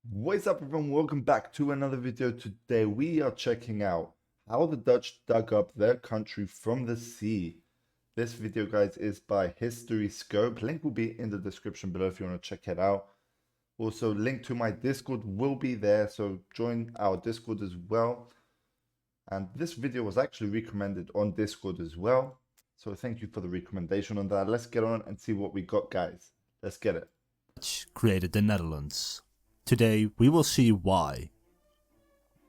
What's up everyone, welcome back to another video. Today we are checking out how the Dutch dug up their country from the sea. This video guys is by History Scope. Link will be in the description below if you want to check it out. Also link to my Discord will be there, so join our Discord as well. And this video was actually recommended on Discord as well. So thank you for the recommendation on that. Let's get on and see what we got guys. Let's get it. Dutch created the Netherlands. Today we will see why.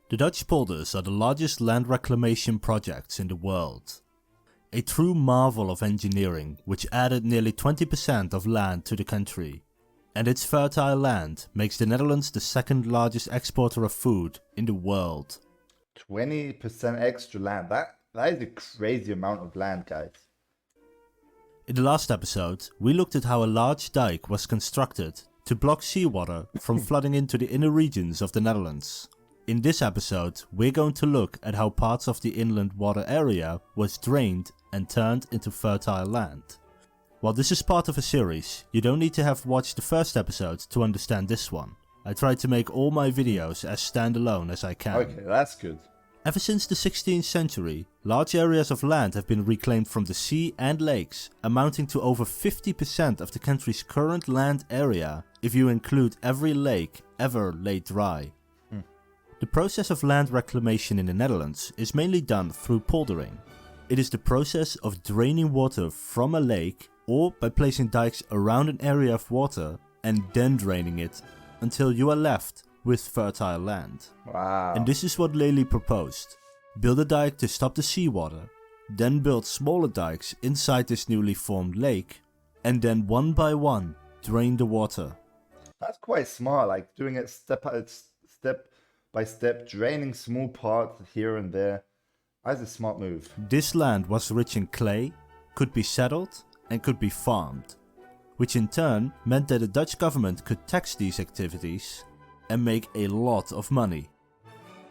The Dutch polders are the largest land reclamation projects in the world. A true marvel of engineering which added nearly 20% of land to the country. And its fertile land makes the Netherlands the second largest exporter of food in the world. 20% extra land. That is a crazy amount of land, guys. In the last episode, we looked at how a large dike was constructed to block seawater from flooding into the inner regions of the Netherlands. In this episode, we're going to look at how parts of the inland water area was drained and turned into fertile land. While this is part of a series, you don't need to have watched the first episode to understand this one. I try to make all my videos as standalone as I can. Okay, that's good. Ever since the 16th century, large areas of land have been reclaimed from the sea and lakes, amounting to over 50% of the country's current land area, if you include every lake ever laid dry. The process of land reclamation in the Netherlands is mainly done through poldering. It is the process of draining water from a lake or by placing dikes around an area of water and then draining it until you are left with fertile land. Wow. And this is what Lely proposed. Build a dike to stop the seawater, then build smaller dikes inside this newly formed lake, and then one by one drain the water. That's quite smart, like doing it step by step, draining small parts here and there. That's a smart move. This land was rich in clay, could be settled, and could be farmed, which in turn meant that the Dutch government could tax these activities and make a lot of money.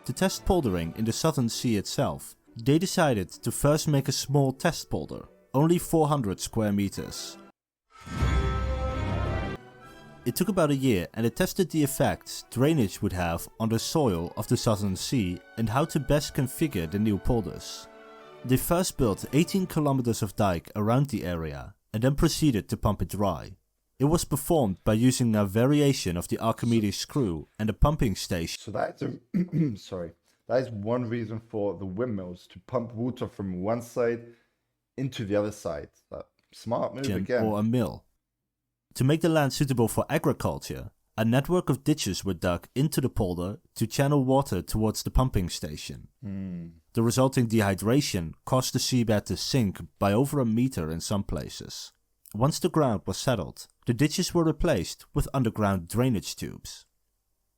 To test poldering in the Southern Sea itself, they decided to first make a small test polder, only 400 square meters. It took about a year and it tested the effects drainage would have on the soil of the Southern Sea and how to best configure the new polders. They first built 18 kilometers of dike around the area and then proceeded to pump it dry. It was performed by using a variation of the Archimedes screw and a pumping station. So that's a that is one reason for the windmills, to pump water from one side into the other side. Smart move again. Or a mill. To make the land suitable for agriculture, a network of ditches were dug into the polder to channel water towards the pumping station. The resulting dehydration caused the seabed to sink by over a meter in some places. Once the ground was settled, the ditches were replaced with underground drainage tubes.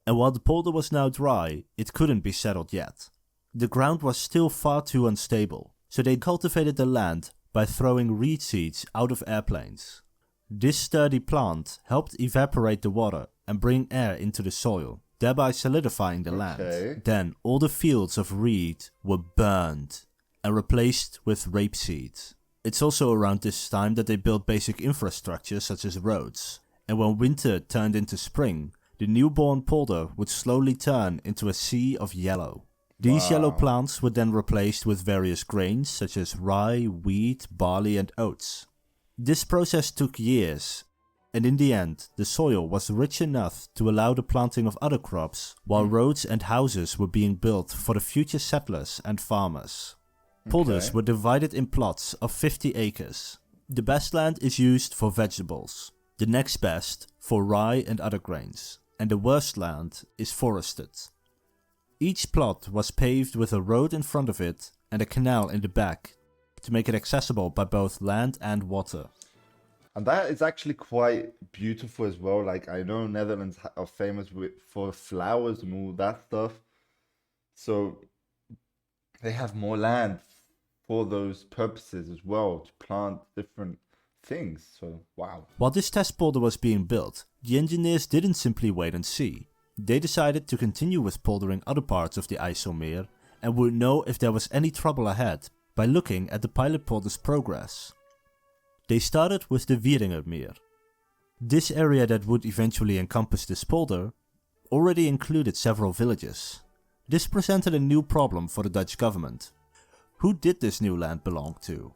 And while the polder was now dry, it couldn't be settled yet. The ground was still far too unstable, so they cultivated the land by throwing reed seeds out of airplanes. This sturdy plant helped evaporate the water and bring air into the soil, thereby solidifying the land. Then all the fields of reed were burned and replaced with rapeseed. It's also around this time that they built basic infrastructure such as roads. And when winter turned into spring, the newborn polder would slowly turn into a sea of yellow. These yellow plants were then replaced with various grains such as rye, wheat, barley and oats. This process took years, and in the end the soil was rich enough to allow the planting of other crops, while roads and houses were being built for the future settlers and farmers. Polders were divided in plots of 50 acres. The best land is used for vegetables, the next best for rye and other grains, and the worst land is forested. Each plot was paved with a road in front of it and a canal in the back to make it accessible by both land and water. And that is actually quite beautiful as well. Like, I know Netherlands are famous for flowers and all that stuff. So they have more land for those purposes as well, to plant different things. So, wow. While this test polder was being built, the engineers didn't simply wait and see. They decided to continue with poldering other parts of the IJsselmeer and would know if there was any trouble ahead by looking at the pilot polder's progress. They started with the Wieringermeer. This area that would eventually encompass this polder already included several villages. This presented a new problem for the Dutch government. Who did this new land belong to?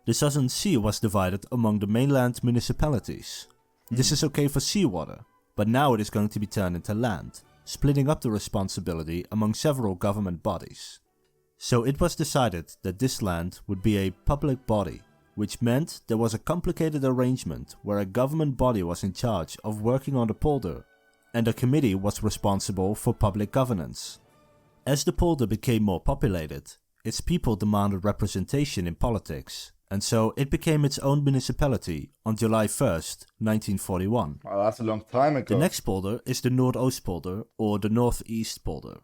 The Southern Sea was divided among the mainland municipalities. This is okay for seawater, but now it is going to be turned into land, splitting up the responsibility among several government bodies. So it was decided that this land would be a public body, which meant there was a complicated arrangement where a government body was in charge of working on the polder, and a committee was responsible for public governance. As the polder became more populated, its people demanded representation in politics, and so it became its own municipality on July 1st, 1941. Wow, that's a long time ago. The next polder is the Noordoostpolder or the Northeast Polder.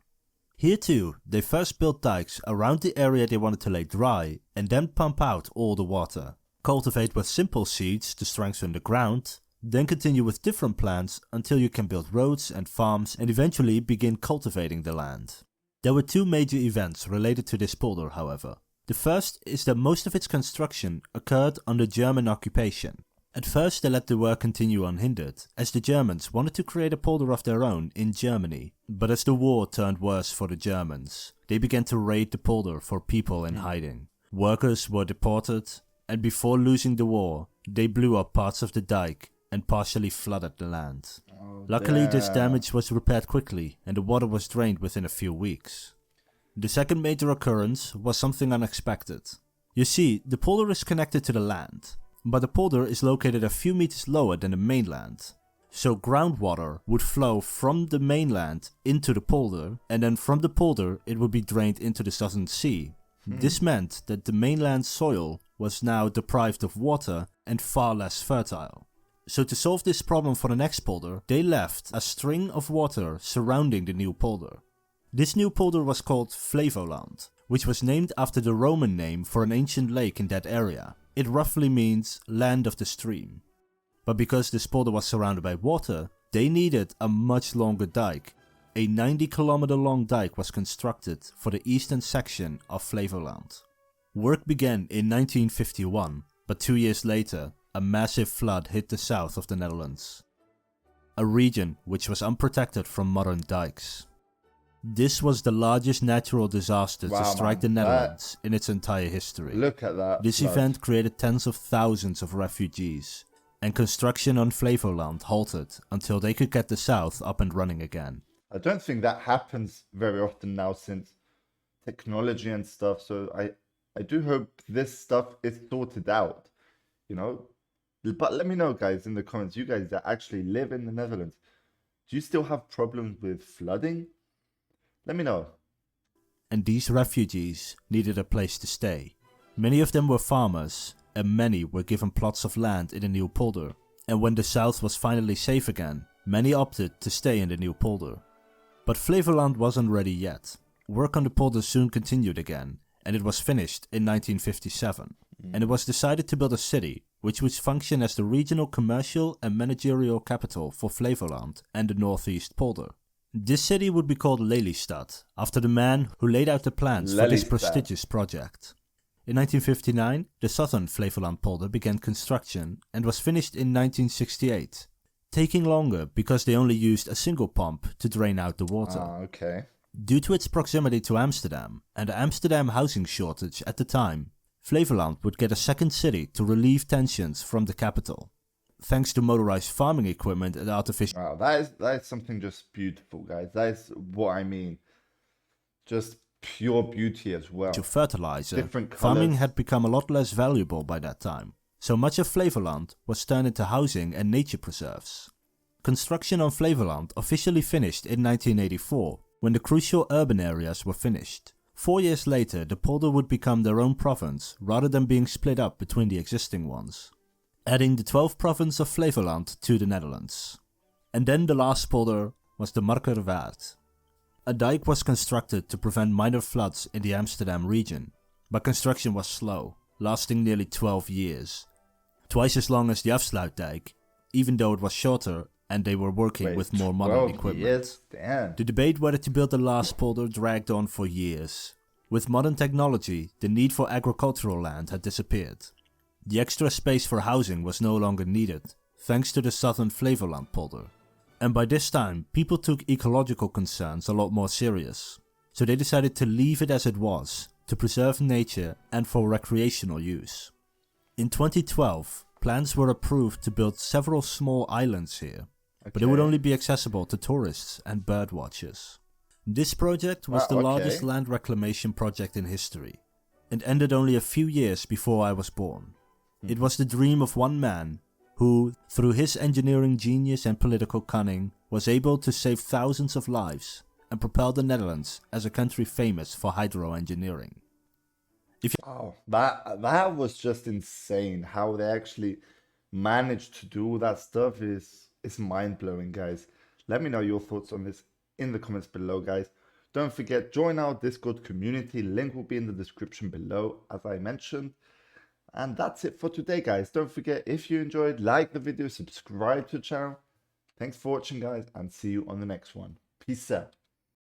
Here too, they first built dikes around the area they wanted to lay dry and then pump out all the water. Cultivate with simple seeds to strengthen the ground, then continue with different plants until you can build roads and farms and eventually begin cultivating the land. There were two major events related to this polder, however. The first is that most of its construction occurred under German occupation. At first they let the work continue unhindered, as the Germans wanted to create a polder of their own in Germany. But as the war turned worse for the Germans, they began to raid the polder for people in hiding. Workers were deported, and before losing the war, they blew up parts of the dike and partially flooded the land. Luckily, this damage was repaired quickly, and the water was drained within a few weeks. The second major occurrence was something unexpected. You see, the polder is connected to the land, but the polder is located a few meters lower than the mainland. So groundwater would flow from the mainland into the polder, and then from the polder it would be drained into the Southern Sea. This meant that the mainland soil was now deprived of water and far less fertile. So to solve this problem for the next polder, they left a string of water surrounding the new polder. This new polder was called Flevoland, which was named after the Roman name for an ancient lake in that area. It roughly means land of the stream. But because this polder was surrounded by water, they needed a much longer dike. A 90-kilometer long dike was constructed for the eastern section of Flevoland. Work began in 1951, but 2 years later, a massive flood hit the south of the Netherlands, a region which was unprotected from modern dikes. This was the largest natural disaster to strike the Netherlands in its entire history. Look at that. This event created tens of thousands of refugees, and construction on Flevoland halted until they could get the south up and running again. I don't think that happens very often now since technology and stuff, so I do hope this stuff is sorted out, you know? But let me know, guys, in the comments, you guys that actually live in the Netherlands, do you still have problems with flooding? Let me know. And these refugees needed a place to stay. Many of them were farmers, and many were given plots of land in the new polder. And when the south was finally safe again, many opted to stay in the new polder. But Flevoland wasn't ready yet. Work on the polder soon continued again, and it was finished in 1957. And it was decided to build a city which would function as the regional commercial and managerial capital for Flevoland and the Northeast Polder. This city would be called Lelystad, after the man who laid out the plans for this prestigious project. In 1959, the southern Flevoland polder began construction and was finished in 1968, taking longer because they only used a single pump to drain out the water. Due to its proximity to Amsterdam and the Amsterdam housing shortage at the time, Flevoland would get a second city to relieve tensions from the capital. Thanks to motorized farming equipment and artificial... Wow, that is something just beautiful, guys. That is what I mean. Just pure beauty as well. fertilizer, Different colors. Farming had become a lot less valuable by that time. So much of Flevoland was turned into housing and nature preserves. Construction on Flevoland officially finished in 1984, when the crucial urban areas were finished. 4 years later, the polder would become their own province rather than being split up between the existing ones, adding the 12th province of Flevoland to the Netherlands. And then the last polder was the Markerwaard. A dike was constructed to prevent minor floods in the Amsterdam region, but construction was slow, lasting nearly 12 years. Twice as long as the Afsluitdijk, even though it was shorter and they were working with more modern equipment. Years? Damn. The debate whether to build the last polder dragged on for years. With modern technology, the need for agricultural land had disappeared. The extra space for housing was no longer needed, thanks to the southern Flevoland polder. And by this time, people took ecological concerns a lot more serious. So they decided to leave it as it was, to preserve nature and for recreational use. In 2012, plans were approved to build several small islands here, but it would only be accessible to tourists and bird watchers. This project was the largest land reclamation project in history, and ended only a few years before I was born. It was the dream of one man who, through his engineering genius and political cunning, was able to save thousands of lives and propel the Netherlands as a country famous for hydroengineering. Wow, that was just insane. How they actually managed to do that stuff is mind-blowing, guys. Let me know your thoughts on this in the comments below, guys. Don't forget, join our Discord community. Link will be in the description below, as I mentioned. And that's it for today, guys. Don't forget, if you enjoyed, like the video, subscribe to the channel. Thanks for watching, guys, and see you on the next one. Peace out.